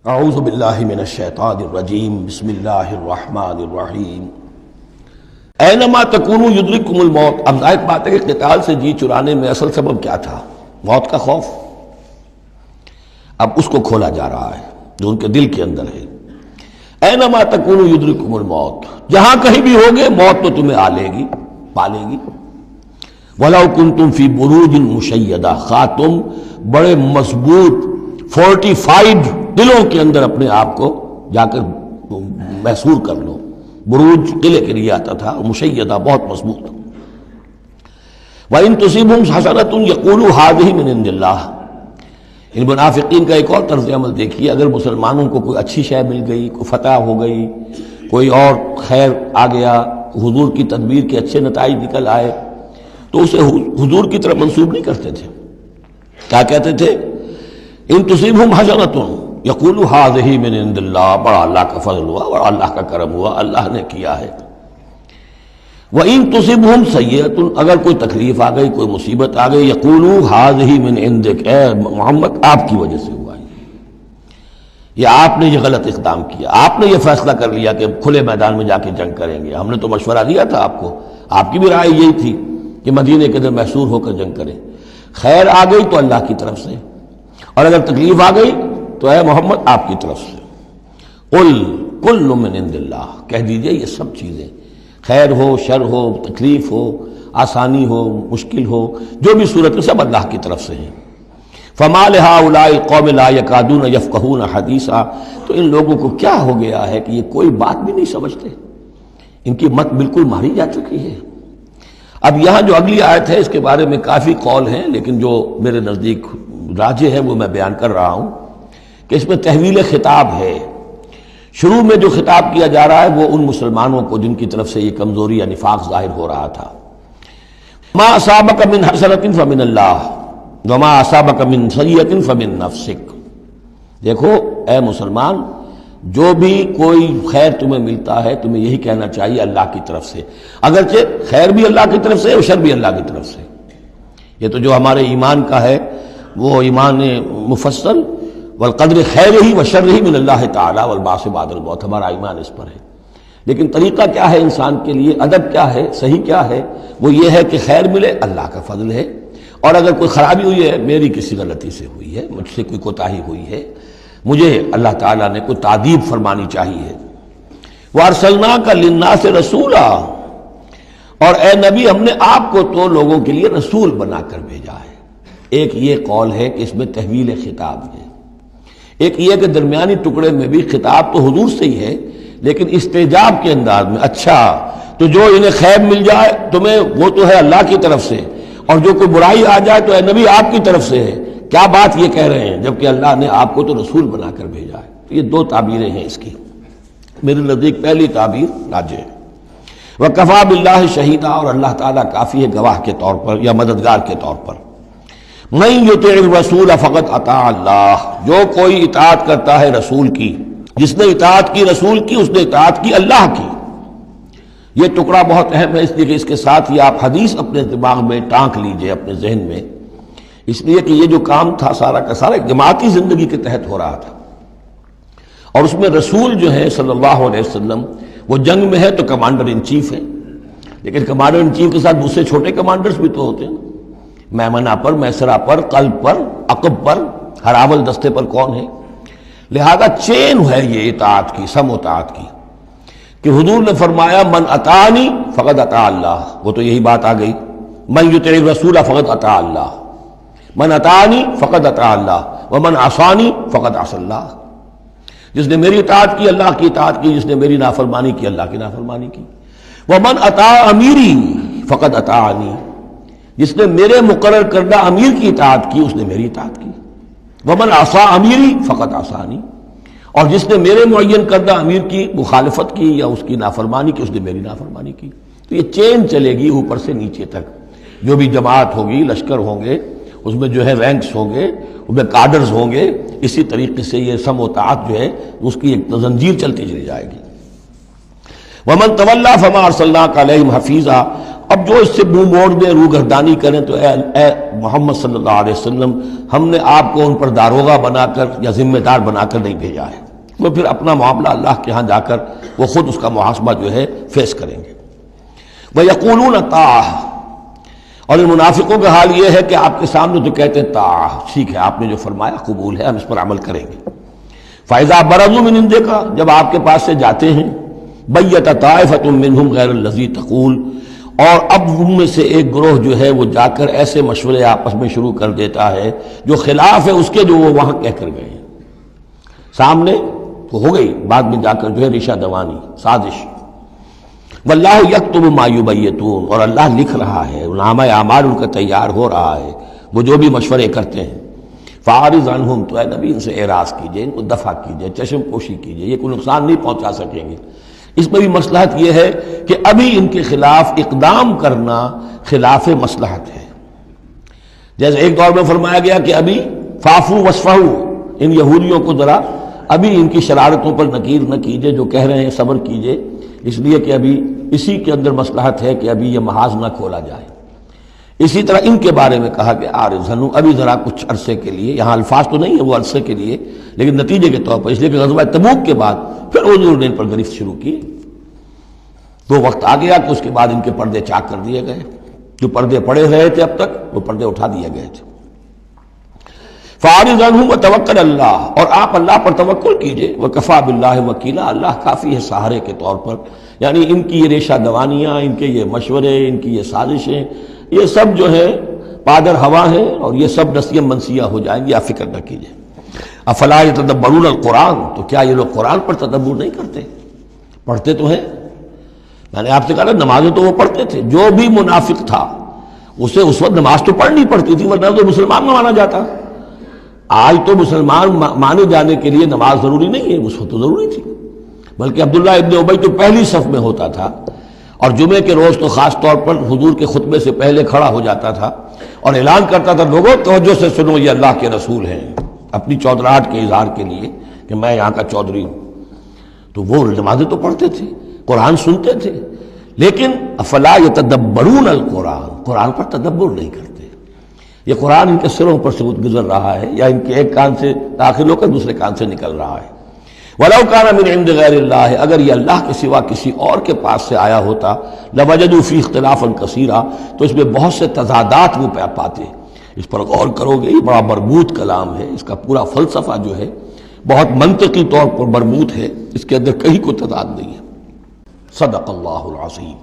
اعوذ باللہ من الشیطان الرجیم بسم اللہ الرحمن الرحیم اینما تکونوا یدرککم الموت۔ اب ظاہر بات ہے کہ قتال سے جی چرانے میں اصل سبب کیا تھا؟ موت کا خوف۔ اب اس کو کھولا جا رہا ہے جو ان کے دل کے اندر ہے۔ اینما تکونوا یدرککم الموت، جہاں کہیں بھی ہوگے موت تو تمہیں آ لے گی، پا لے گی۔ وَلَوْ كُنْتُمْ فِي بُرُوجٍ مُشَيَّدَةٍ، خواہ تم بڑے مضبوط فورٹیفائڈ قلعوں کے اندر اپنے آپ کو جا کر محصور کر لو۔ بروج قلعے کے لیے آتا تھا، مشیدہ بہت مضبوط۔ وَإِن تُصِبْهُمْ حَسَنَةٌ يَقُولُوا هَٰذِهِ مِنْ عِندِ اللَّهِ۔ ان منافقین کا ایک اور طرز عمل دیکھیے، اگر مسلمانوں کو کوئی اچھی شے مل گئی، کوئی فتح ہو گئی، کوئی اور خیر آ گیا، حضور کی تدبیر کے اچھے نتائج نکل آئے، تو اسے حضور کی طرف منسوب نہیں کرتے تھے۔ کیا کہتے تھے؟ ان تصیبہم حسنۃ یقولوا ھذہ من عند اللہ، بڑا اللہ کا فضل ہوا، بڑا اللہ کا کرم ہوا، اللہ نے کیا ہے۔ وَإِن تصبہم سیئۃ، اگر کوئی تکلیف آ گئی، کوئی مصیبت آ گئی، یقولوا ھذہ من عندک، اے محمد آپ کی وجہ سے ہوا ہے، یہ آپ نے یہ غلط اقدام کیا، آپ نے یہ فیصلہ کر لیا کہ کھلے میدان میں جا کے جنگ کریں گے، ہم نے تو مشورہ دیا تھا آپ کو، آپ کی بھی رائے یہی تھی کہ مدینے کے اندر محصور ہو کر جنگ کریں۔ خیر آ گئی تو اللہ کی طرف سے، اور اگر تکلیف آ گئی تو اے محمد آپ کی طرف سے۔ قل کل من عند اللہ، کہہ دیجئے یہ سب چیزیں، خیر ہو، شر ہو، تکلیف ہو، آسانی ہو، مشکل ہو، جو بھی صورت میں سب اللہ کی طرف سے ہیں۔ فما لہؤلاء القوم لا یکادون یفقہون حدیثا، تو ان لوگوں کو کیا ہو گیا ہے کہ یہ کوئی بات بھی نہیں سمجھتے، ان کی مت بالکل ماری جا چکی ہے۔ اب یہاں جو اگلی آیت ہے اس کے بارے میں کافی قول ہیں، لیکن جو میرے نزدیک راجح ہے وہ میں بیان کر رہا ہوں کہ اس میں تحویل خطاب ہے۔ شروع میں جو خطاب کیا جا رہا ہے وہ ان مسلمانوں کو جن کی طرف سے یہ کمزوری یا نفاق ظاہر ہو رہا تھا۔ ما اصابک من حسنۃ فمن اللہ وما اصابک من سیئۃ فمن نفسک۔ دیکھو اے مسلمان، جو بھی کوئی خیر تمہیں ملتا ہے تمہیں یہی کہنا چاہیے اللہ کی طرف سے، اگرچہ خیر بھی اللہ کی طرف سے اور شر بھی اللہ کی طرف سے۔ یہ تو جو ہمارے ایمان کا ہے وہ ایمان مفصل، والقدر خیرہ وشرہ من اللہ تعالی والبعث بعد الموت، ہمارا ایمان اس پر ہے۔ لیکن طریقہ کیا ہے انسان کے لیے، ادب کیا ہے، صحیح کیا ہے؟ وہ یہ ہے کہ خیر ملے اللہ کا فضل ہے، اور اگر کوئی خرابی ہوئی ہے میری کسی غلطی سے ہوئی ہے، مجھ سے کوئی کوتاہی ہوئی ہے، مجھے اللہ تعالیٰ نے کوئی تعدیب فرمانی چاہیے۔ وَأَرْسَلْنَاكَ لِلنَّاسِ رَسُولًا، اور اے نبی ہم نے آپ کو تو لوگوں کے لیے رسول بنا کر بھیجا ہے۔ ایک یہ قول ہے کہ اس میں تحویل خطاب ہے، ایک یہ کہ درمیانی ٹکڑے میں بھی خطاب تو حضور سے ہی ہے لیکن استجاب کے انداز میں، اچھا تو جو انہیں خیر مل جائے تمہیں وہ تو ہے اللہ کی طرف سے، اور جو کوئی برائی آ جائے تو اے نبی آپ کی طرف سے ہے۔ کیا بات یہ کہہ رہے ہیں جبکہ اللہ نے آپ کو تو رسول بنا کر بھیجا ہے؟ تو یہ دو تعبیریں ہیں اس کی، میرے نزدیک پہلی تعبیر راجح ہے۔ وَكَفَى بِاللَّهِ شَهِيدًا، اور اللہ تعالیٰ کافی ہے گواہ کے طور پر یا مددگار کے طور پر۔ مَن يُطِعِ الرَّسُولَ فَقَدْ أَطَاعَ اللَّهَ، جو کوئی اطاعت کرتا ہے رسول کی، جس نے اطاعت کی رسول کی اس نے اطاعت کی اللہ کی۔ یہ ٹکڑا بہت اہم ہے، اس لیے کہ اس کے ساتھ ہی آپ حدیث اپنے دماغ میں ٹانک لیجئے، اپنے ذہن میں، اس لیے کہ یہ جو کام تھا سارا کا سارا ایک جماعتی زندگی کے تحت ہو رہا تھا، اور اس میں رسول جو ہے صلی اللہ علیہ وسلم وہ جنگ میں ہے تو کمانڈر ان چیف ہے، لیکن کمانڈر ان چیف کے ساتھ دوسرے چھوٹے کمانڈرز بھی تو ہوتے ہیں، میمنہ پر، میسرہ پر، قلب پر، عقب پر، ہر اول دستے پر کون ہے؟ لہذا چین ہے یہ اطاعت کی، سم اطاعت کی، کہ حضور نے فرمایا من اطاعنی فقد اطاع اللہ، وہ تو یہی بات آ گئی، من یطع الرسول فقد اطاع اللہ، من اطاعنی فقد اطاع اللہ ومن عصانی فقد عصى اللہ۔ جس نے میری اطاعت کی اللہ کی اطاعت کی، جس نے میری نافرمانی کی اللہ کی نافرمانی کی۔ ومن اطاع امیری فقد اطاعنی، جس نے میرے مقرر کردہ امیر کی اطاعت کی اس نے میری اطاعت کی۔ ومن عصى امیری فقد عصانی، اور جس نے میرے معین کردہ امیر کی مخالفت کی یا اس کی نافرمانی کی اس نے میری نافرمانی کی۔ تو یہ چین چلے گی اوپر سے نیچے تک، جو بھی جماعت ہوگی، لشکر ہوں گے، اس میں جو ہے رینکس ہوں گے، اس میں کارڈرز ہوں گے، اسی طریقے سے یہ سم و طاعت جو ہے اس کی ایک زنجیر چلتی چلی جائے گی۔ ومن تولی فما ارسلناک علیہم حفیظا، اب جو اس سے منہ موڑ دیں، روگردانی کریں، تو اے محمد صلی اللہ علیہ وسلم، ہم نے آپ کو ان پر داروغہ بنا کر یا ذمہ دار بنا کر نہیں بھیجا ہے، وہ پھر اپنا معاملہ اللہ کے ہاں جا کر وہ خود اس کا محاسبہ جو ہے فیس کریں گے۔ وَيَقُولُونَ طَاعَةٌ، اور ان منافقوں کا حال یہ ہے کہ آپ کے سامنے تو کہتے ہیں طاعہ، ٹھیک ہے آپ نے جو فرمایا قبول ہے، ہم اس پر عمل کریں گے۔ فَإِذَا بَرَزُوا مِنْ عِنْدِكَ، جب آپ کے پاس سے جاتے ہیں، بَيَّتَ طَائِفَةٌ مِّنْهُمْ غَيْرَ الَّذِي تَقُولُ، اور اب ان میں سے ایک گروہ جو ہے وہ جا کر ایسے مشورے آپس میں شروع کر دیتا ہے جو خلاف ہے اس کے جو وہ وہاں کہہ کر گئے ہیں۔ سامنے تو ہو گئی، بعد میں جا کر جو ہے ریشہ دوانی، سازش۔ واللہ یکتب ما یبیتون، اور اللہ لکھ رہا ہے، نامہ اعمال ان کا تیار ہو رہا ہے، وہ جو بھی مشورے کرتے ہیں۔ فاعرض عنہم، تو اے نبی ان سے اعراض کیجئے، ان کو دفع کیجئے، چشم پوشی کیجئے، یہ کوئی نقصان نہیں پہنچا سکیں گے۔ اس میں بھی مصلحت یہ ہے کہ ابھی ان کے خلاف اقدام کرنا خلاف مصلحت ہے۔ جیسے ایک دور میں فرمایا گیا کہ ابھی فاعفوا واصفحوا، ان یہودیوں کو ذرا ابھی ان کی شرارتوں پر نکیر نہ کیجئے، جو کہہ رہے ہیں صبر کیجئے، اس لیے کہ ابھی اسی کے اندر مصلحت ہے کہ ابھی یہ محاذ نہ کھولا جائے۔ اسی طرح ان کے بارے میں کہا کہ آرزنو، ابھی ذرا کچھ عرصے کے لیے، یہاں الفاظ تو نہیں ہے وہ عرصے کے لیے، لیکن نتیجے کے طور پر، اس لیے کہ غزوہ تبوک کے بعد پھر حضور نے ان پر گرفت شروع کی، تو وقت آ گیا کہ اس کے بعد ان کے پردے چاک کر دیے گئے، جو پردے پڑے رہے تھے اب تک وہ پردے اٹھا دیے گئے تھے۔ فَأَعْرِضْ عَنْهُمْ وَتَوَكَّلْ عَلَى اللَّهِ، اور آپ اللہ پر توکل کیجئے، وَكَفَىٰ بِاللَّهِ وَكِيلًا، اللہ کافی ہے سہارے کے طور پر۔ یعنی ان کی یہ ریشہ دوانیاں، ان کے یہ مشورے، ان کی یہ سازشیں، یہ سب جو ہے پادر ہوا ہیں، اور یہ سب نسیاں منسیہ ہو جائیں گی، آپ فکر نہ کیجئے۔ افلا یتدبرون القرآن، تو کیا یہ لوگ قرآن پر تدبر نہیں کرتے؟ پڑھتے تو ہیں، میں نے آپ سے کہا نا نمازیں تو وہ پڑھتے تھے، جو بھی منافق تھا اسے اس وقت نماز تو پڑھنی پڑتی تھی، ورنہ تو مسلمان نہ مانا جاتا۔ آج تو مسلمان مانے جانے کے لیے نماز ضروری نہیں ہے، اس وقت تو ضروری تھی، بلکہ عبداللہ ابن ابی تو پہلی صف میں ہوتا تھا، اور جمعے کے روز تو خاص طور پر حضور کے خطبے سے پہلے کھڑا ہو جاتا تھا اور اعلان کرتا تھا، لوگوں توجہ سے سنو، یہ اللہ کے رسول ہیں، اپنی چودراہٹ کے اظہار کے لیے کہ میں یہاں کا چودھری ہوں۔ تو وہ نمازیں تو پڑھتے تھے، قرآن سنتے تھے، لیکن افلا یتدبرون القرآن، قرآن پر تدبر نہیں کرتے۔ یہ قرآن ان کے سروں پر سے گزر رہا ہے، یا ان کے ایک کان سے داخل ہو کر دوسرے کان سے نکل رہا ہے۔ وَلَوْ كَانَ مِنْ عِنْدِ غَيْرِ اللَّهِ، اگر یہ اللہ کے سوا کسی اور کے پاس سے آیا ہوتا، لَوَجَدُوا فِيهِ اخْتِلَافًا كَثِيرًا، تو اس میں بہت سے تضادات وہ پاتے۔ اس پر غور کرو گے، یہ بڑا مربوط کلام ہے، اس کا پورا فلسفہ جو ہے بہت منطقی طور پر مربوط ہے، اس کے اندر کہیں کوئی تضاد نہیں ہے۔ صدق اللہ العظیم۔